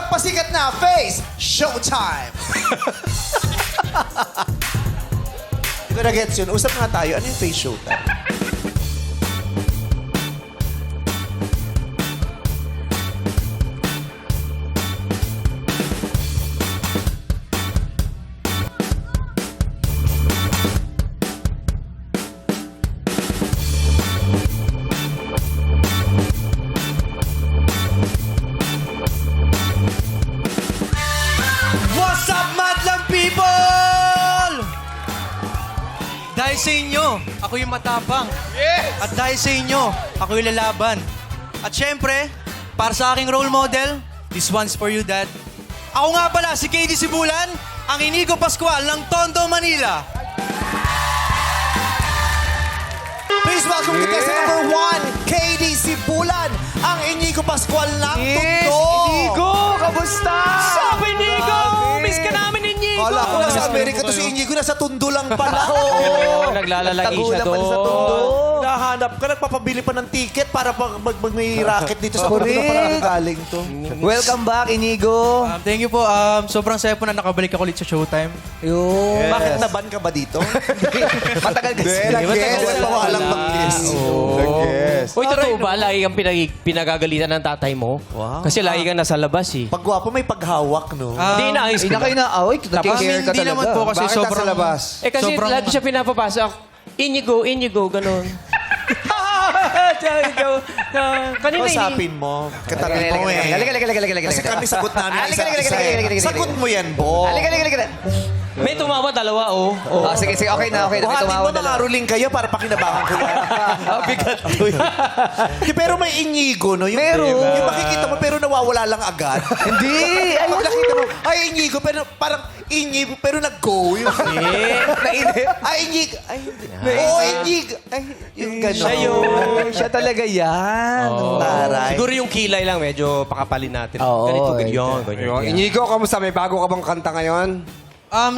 pasikat na Face Showtime! Hindi ko na-gets yun. Usap nga tayo. Ano yung Face Showtime? What's up, madlang people? Dahil sa inyo, ako yung matapang. Yes! At dahil sa inyo, ako yung lalaban. At syempre, para sa aking role model, this one's for you, Dad. Ako nga pala, si KD Sibulan, ang Inigo Pascual ng Tondo, Manila. Please welcome to contestant number 1, KD Sibulan, ang Inigo Pascual ng Tondo. Inigo! Kamusta? Sabi, Inigo! Miss ka namin, Inigo! Kala ko nasa Amerika to si Inigo, nasa Tondo lang pala. Naglalalaki siya pa sa Tondo. doon. Nahanap ka, nagpapabili pa ng ticket para may racket dito sa Tondo na parang galing to. Welcome back, Inigo. Thank you po. Sobrang saya po na nakabalik ako ulit sa Showtime. Yun. Bakit naban ka ba dito? Matagal kasi. Nag-guess. Pawalang mag-guess. Nag-guess. Uy, totoo ba? Lagi kang pinagagalitan ng tatay mo? Wow. Kasi lagi kang nasa labas eh. Pag gwapo, may paghawak, no? Hindi inaayos Hindi ko na kayo ba? na away. Nag-care ka Hindi naman po talaga. kasi sobrang... Eh kasi sobrang- lagi siya pinapapasok. Inigo, ganun. Kanina Usapin mo. Katabi mo eh. Kasi kami sagot namin isa. Sagot mo yan, Bo. May tumawa dalawa, oh. Sige, okay na. May Buhatin tumawa mo na mga lang. ruling kayo para pakinabangan ko yan. Bigat. Pero may Inigo, no? Yung, Meron. Yung makikita mo pero nawawala lang agad. Hindi. Pag nakita mo, ay Inigo, pero parang Inigo, pero nag-go. Yung, ay Inigo. Ay, hindi. Oo, Inigo. Ay, yung gano'n. Siya yun. Siya talaga yan. Taray. Siguro yung kilay lang, medyo pakapalin natin. Oo, Ganyan. Inigo, kamusta? May bago ka bang kanta ngayon?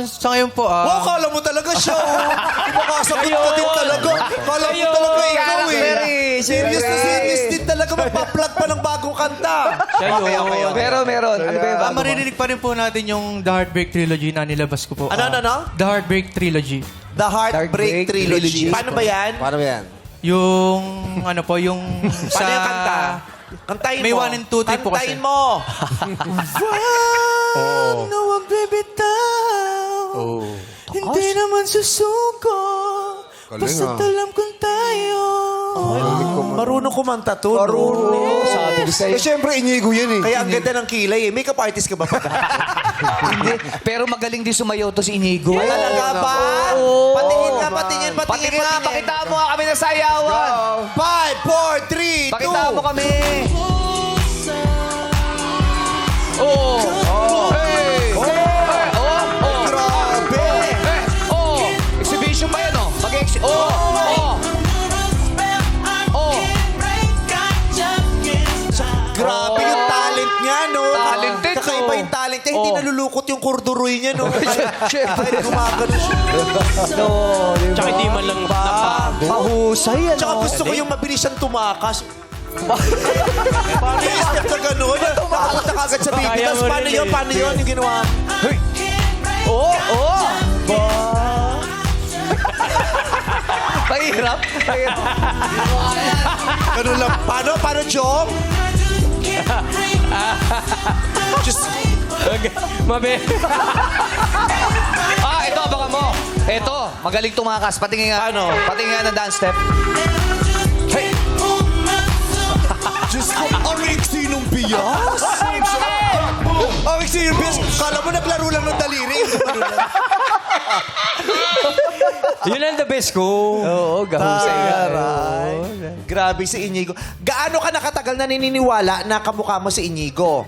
Sa ngayon po, Wow, kala mo talaga siya. Kumakasagot ka din talaga. Kala mo talaga ikaw eh. Serious na serious din talaga. Magpa-plug pa ng bagong kanta. Siya yun. Pero meron. Ano ba yung bago mo? maririnig pa rin po natin yung The Heartbreak Trilogy na nilabas ko po. Ano? The Heartbreak Trilogy. The Heartbreak Trilogy. Paano ba yan? Paano ba yan? Yung, ano po, yung sa... Paano yung kanta? Kantayin May mo. 1 and 2, 3 po kasi. Kantayin mo. No, wag bibitaw. Hindi naman susuko. Basta't alam kong tayo. Marunong kumanta to. Marunong. Sabi ko sa'yo. Eh, syempre, Inigo yan eh. Kaya ang ganda ng kilay eh. Makeup artist ka ba? Hindi. Pero magaling din sumayaw to si Inigo. Talaga ba? Oo. Patingin nga, patingin. Patingin nga, pakita mo nga kami na sayawan. 5, 4, 3, 2. Pakita mo kami. Oh. Hey. Grabe. Oh. Exhibition ba yan, oh? Grabe yung talent niya, no? Talented, Kakaiba oh. yung talent niya. Hindi Oh. nalulukot yung kurduroy niya, no? Syempre. Kahit gumagano siya. No, diba? Tsaka hindi man lang napago. Mahusay, ano? Tsaka gusto ko yung mabilis siyang tumakas. Paano yung step na gano'n? Nakapunta ka agad sa baby. Kaya Tapos mo paano rin yun? eh. Paano yun? Yung ginawa? Oh. Mahirap. Ganun lang. Paano? Paano, Jong? Just... Ito, abangan mo. Ito, magaling tumakas. Patingin nga. Paano? Patingin nga ng dance step. Hey! Diyos ko, ang iksi nung biyas. Ang iksi nung biyas. Kala mo naglaro lang ng daliri. Yun ang the best ko. Oo, gahusay nga. Taray. Grabe si Inigo. Gaano ka nakatagal na naniniwala na kamukha mo si Inigo?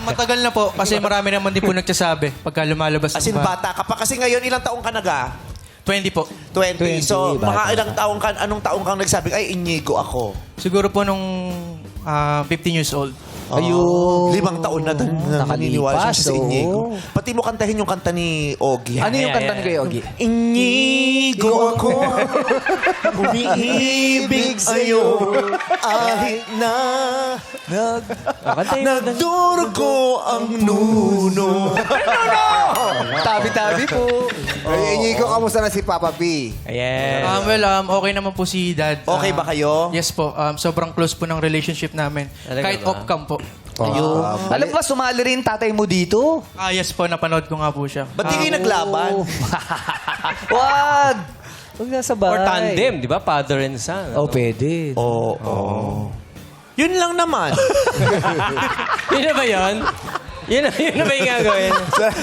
Matagal na po kasi marami naman din po nagsasabi pagka lumalabas. As in, bata ka pa. Kasi ngayon, ilang taong ka naga? 20 po. 20. So, bata mga ilang taong ka, anong taong kang nagsabi, ay, Inigo ako. Siguro po nung 15 years old. Ayun. 5 taon na doon na naniniwala siya sa oo. Inigo. Pati mo kantahin yung kanta ni Ogie. Ano yung kanta ni Kuya Ogie? Inigo ako, umiibig sa'yo, kahit na nagdurugo ang nuno. Tabi-tabi po. Ay, Inigo, kamusta na si Papa P? Ayan. Okay naman po si Dad. Okay ba kayo? Yes po. Sobrang close po ng relationship namin. Talaga Kahit ba? off-cam po. Ayun. Alam ba, sumali rin tatay mo dito? Yes po, napanood ko nga po siya. Ba't di kayo naglaban? Wag! Huwag nasa bahay. Or tandem, di ba? Father and son. Oh, pwede. Oo. Yun lang naman. Yun na ba yun? Yun na ba yung gagawin?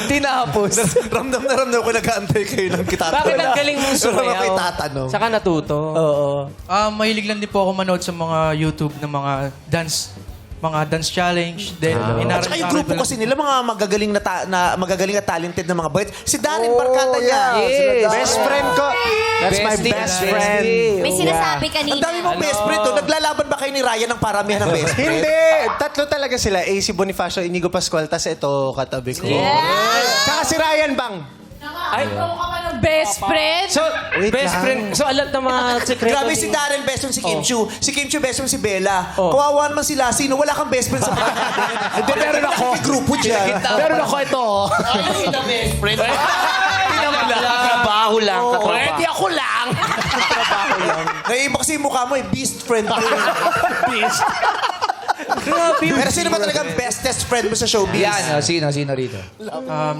Tinapos. ramdam ko nag-aantay kayo ng kitatanong. Bakit ang galing mong Pero sumayaw? ako itatanong. Saka natuto. Oo. Mahilig lang din po ako manood sa mga YouTube ng mga dance challenge. Then, At saka yung grupo kasi nila, mga magagaling at talented na mga boys. Si Darren Barkada niya. Yes. Best friend ko. That's my Bestie. best friend. May sinasabi kanina. Ang dami mong best friend to. Naglalaban ba kayo ni Ryan ng paramihan ng best friend? Hindi! Tatlo talaga sila. AC Bonifacio, Inigo Pascual, tas ito katabi ko. Tsaka si Ryan Bang. Best friend? So, best friend. So, alam ng mga sekreto Grabe si Darren best friend si Kim Chu. Si Kim Chu best friend si Bella. Kawawa naman sila. Sino? Wala kang best friend sa barkada. Hindi, meron ako. May grupo dyan. Meron ako ito. Trabaho lang. Pwede ako lang. Naiiba kasi yung mukha mo eh. Beast friend. Beast. Pero sino ba talaga ang bestest friend mo sa showbiz? Yan. Sino rito?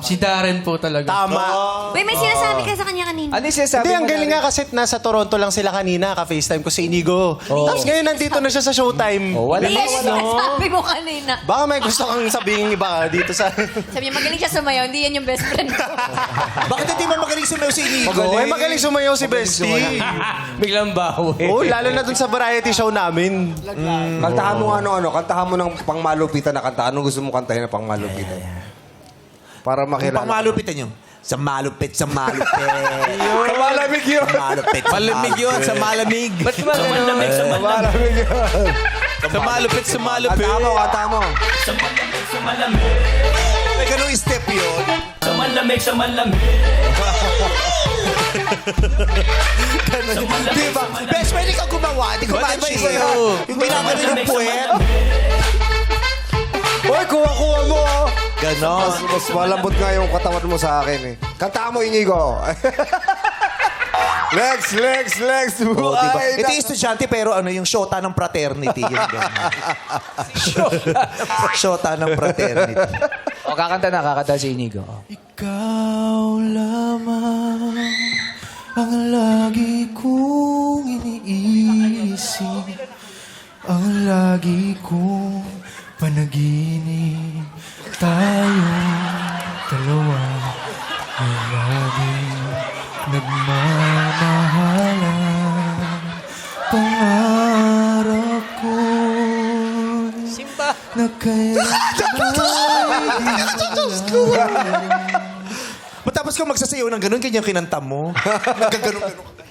Si Darren po talaga. Tama. Uy, may sinasabi ka sa kanya kanina. Ano yung sinasabi Hindi, ang mo galing na- nga kasi nasa Toronto lang sila kanina. Ka-FaceTime ko si Inigo. Tapos ngayon nandito na siya sa Showtime. Oh, wala. Hindi, yan yung sinasabi mo kanina. Baka may gusto kang sabihin iba dito sa... Sabi niya, magaling siya sumayaw. Hindi yan yung best friend ko. Bakit hindi mo magaling sumayaw si Inigo? Ay, magaling sumayaw si Bestie. Biglang bawi. Oh, lalo na dun sa variety show namin. Kantahan mo ano, kantahan mo ng pangmalupitan na kanta. Anong gusto mo kantahin na pangmalupitan? Para Yung makilala. pangmalupitan nyo. Sa malupit, sa malupit. Sa malamig yun. Malupit, sa Malamig yun, sa malamig. Ba't ba ganun? Sa malamig yun. Sa malupit, sa malupit. Kantahan mo. May ganung step yun. Sa malamig. Di ba? Best friend, ikaw gumawa. Di ko match yung ginagano yung puwet. Hoy, kuha mo. Ganon. Mas malambot nga yung katawan mo sa akin eh. Kantahan mo, Inigo. Legs. Oh, diba? Ito yung estudyante pero ano yung shota ng fraternity. Yung shota ng fraternity. O, kakanta si Inigo. Ikaw lamang ang lagi kong iniisip, ang lagi kong panaginip, tayong dalawa ay laging nagmamahalan. Pangarap ko na Matapos ka magsasayaw ng ganun, ganyan kinanta mo. Nagkaganon-ganon ka.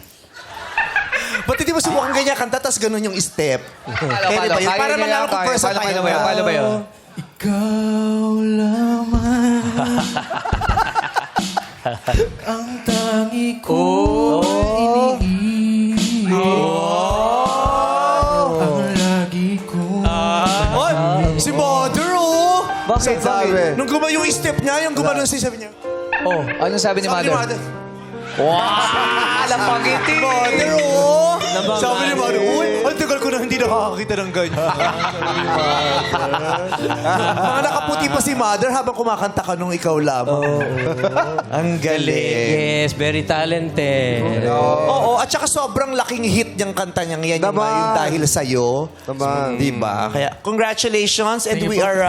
Ba't hindi mo subukan ganyan kanta, tas ganun yung step? Pwede ba yun? Para malaman kung first time Paano ba yun? Ikaw lamang ang tangi ko iniisip. Ang lagi ko Si Mother, oh! Bakit? Sabi. Nung gumawa yung step niya, yung gumawa sabi niya. Oh, ano sabi ni Sabi ni Mother? Mother. Alam pangiti. Mother, oh! Sabi ni Mother, uy, ang tagal ko na hindi nakakakita ng ganyan. Mga nakaputi pa si Mother habang kumakanta ka nung ikaw lamang. Ang galing. Yes, very talented. Oo, at saka sobrang laking hit niyang kanta niyang yan, yung, Naman. yung dahil sa'yo. Naman. Diba? Kaya, congratulations. And we are,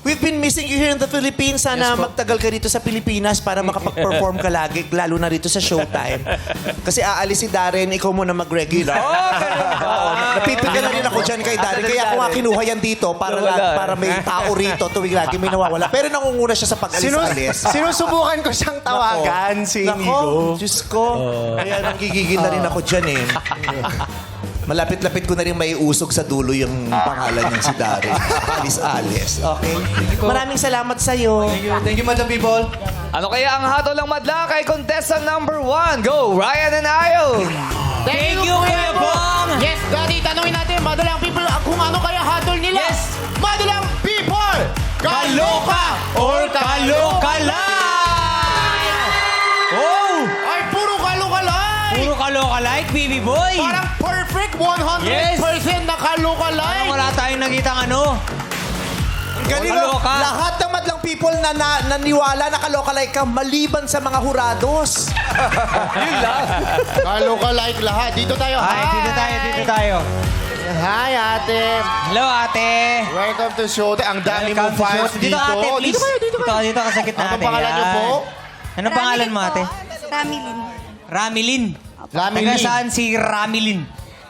we've been missing you here in the Philippines. Sana magtagal ka dito sa Pilipinas para makapag-perform ka lagi, lalo na rito sa Showtime. Kasi aalis si Darren, ikaw muna mag-regular. Oo, napipigil na rin ako dyan kay Darren. Kaya ako nga kinuha yan dito para may tao rito tuwing lagi may nawawala. Pero nangunguna siya sa pag-alis-alis. Sinusubukan ko siyang tawagan si Nako, Inigo. Diyos ko. Kaya nanggigigil na rin ako dyan eh. Malapit-lapit ko na rin may usog sa dulo yung pangalan niyang si Darren. Alis-alis. Okay? Maraming salamat sa'yo. Thank you, Madam People. Ano kaya ang hatol ng madla kay contestant number 1? Go, Ryan and Ayon! Thank you, Kuya Bong! Yes, Daddy, tanungin natin, madalang people, kung ano kaya hatol nila. Yes. Madalang people, kaloka or kalokalay? Oh! Ay, puro kalokalay! Puro kaloka-like, baby boy! Parang perfect 100% na kalokalay. Parang wala tayong nakitang ano. Galing Kaloka. Lahat ng madlang people na naniwala na kalokalay ka maliban sa mga hurados. Kalokalay lahat. Dito tayo. Ay, dito tayo. Hi, ate. Hello, ate. Welcome to show. Ang dami mo fans dito. Dito, ate, please. Dito kayo. Dito ka sa gitna, ate. Anong pangalan niyo Yan. po? Anong pangalan mo, ate? Ramilin. Ramilin. Ramilin. Taga saan si Ramilin?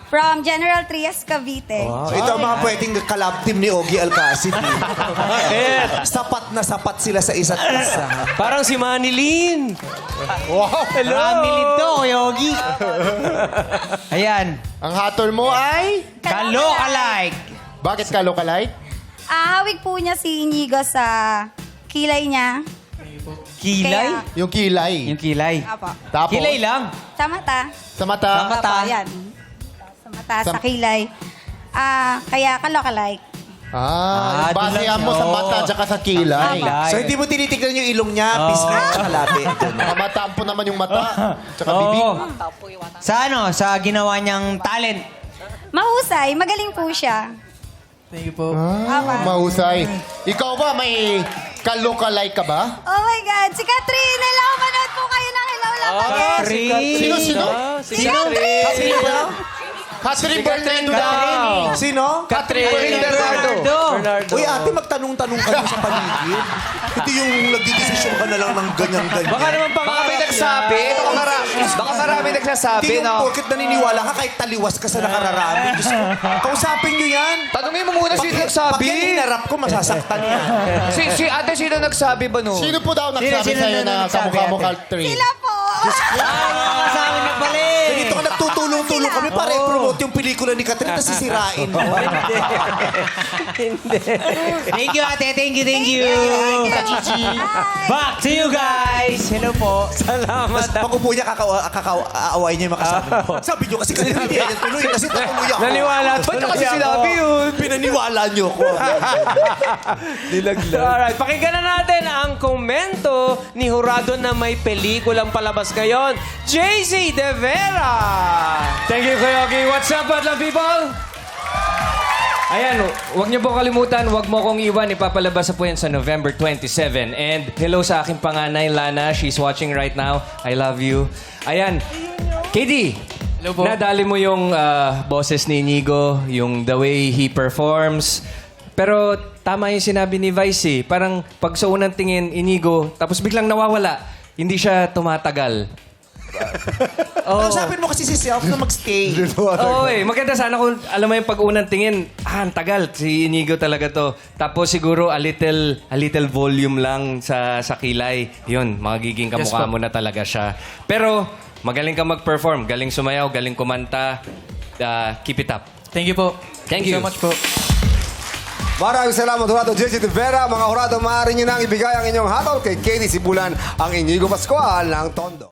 From General Trias, Cavite. Ito ang mga pwedeng collab team ni Ogie Alcacid. Sapat na sapat sila sa isa't isa. Parang si Manilin. Wow. Ramilin to, Yogi. Ayan. Ang hatol mo ay? Kaloka-like. Bakit kalokalay? Hawig po niya si Inigo sa kilay niya. Kilay? Kaya- Yung kilay. Yung kilay. Apo. Tapos? Kilay lang. Sa mata. Sa mata. Sa mata. Apo, yan. Sa mata, sa kilay. Kaya kalokalike. Ah, Ah, basehan mo sa mata at sa kilay. Kilay. So hindi mo tinitignan yung ilong niya, pisngi at saka labi. Nakatampo naman yung mata. Tsaka bibig. Oo. Sa ano? Sa ginawa niyang talent. Mahusay, magaling po siya. Thank you po. Ah, mahusay. Ikaw ba, may kalokalay ka ba? Oh my God, si Catherine! Hello, manood po kayo ng Hello Lapanes! Sino? Si Catherine! Catherine Bernardo. Sino? Catherine Bernardo. Uy, ate, magtanong-tanong ka sa paligid. Hindi yung nagdidesisyon ka na lang ng ganyan-ganyan. Baka naman Baka may nagsabi. Baka marami nagsasabi, Hindi yung no? porket naniniwala ka kahit taliwas ka sa nakararami. Diyos ko, kausapin nyo yan. Tanungin mo muna sino Pag nagsabi. yan hinarap ko, masasaktan yan. Si ate, sino nagsabi ba no? Sino po daw nagsabi Sino sa'yo na nagsabi, kamukha mo ate? Catherine? Sila po! Kasama niya pala eh. Dito ka nagtutulong-tulong kami para i-promote yung pelikula ni Catherine na sisirain mo. Thank you, ate. Thank you. Back to you guys. Hello po. Salamat. Pag upo niya, kakaaway niya yung makasama. Sabi niyo kasi kanina hindi yan tuloy kasi natuloy ako. Naniwala Ba't tuloy kasi ako. sinabi yun? Pinaniwala niyo ko. Alright, pakinggan na natin ang komento ni Jurado na may pelikulang palabas ngayon, JC De Vera. Thank you, Kuya Ogie. What's up, Batlang people? Ayan, huwag niyo po kalimutan, huwag mo kong iwan. Ipapalabas na po yan sa November 27. And hello sa aking panganay, Lana. She's watching right now. I love you. Ayan, KD, Hello po. nadali mo yung boses ni Inigo, yung the way he performs. Pero tama yung sinabi ni Vice eh. Parang pag sa unang tingin, Inigo, tapos biglang nawawala. Hindi siya tumatagal. Kausapin mo kasi si Self na magstay. Oo maganda sana kung alam mo yung pag-unang tingin, ang tagal, si Inigo talaga to. Tapos siguro a little volume lang sa kilay. Yun, magiging kamukha mo na talaga siya. Pero magaling ka mag-perform, galing sumayaw, galing kumanta. Keep it up. Thank you po. Thank you. so much po. Maraming salamat, Hurado JC De Vera. Mga Hurado, maaari nyo nang ibigay ang inyong hatol kay Katie Sibulan, ang Inigo Pascual ng Tondo.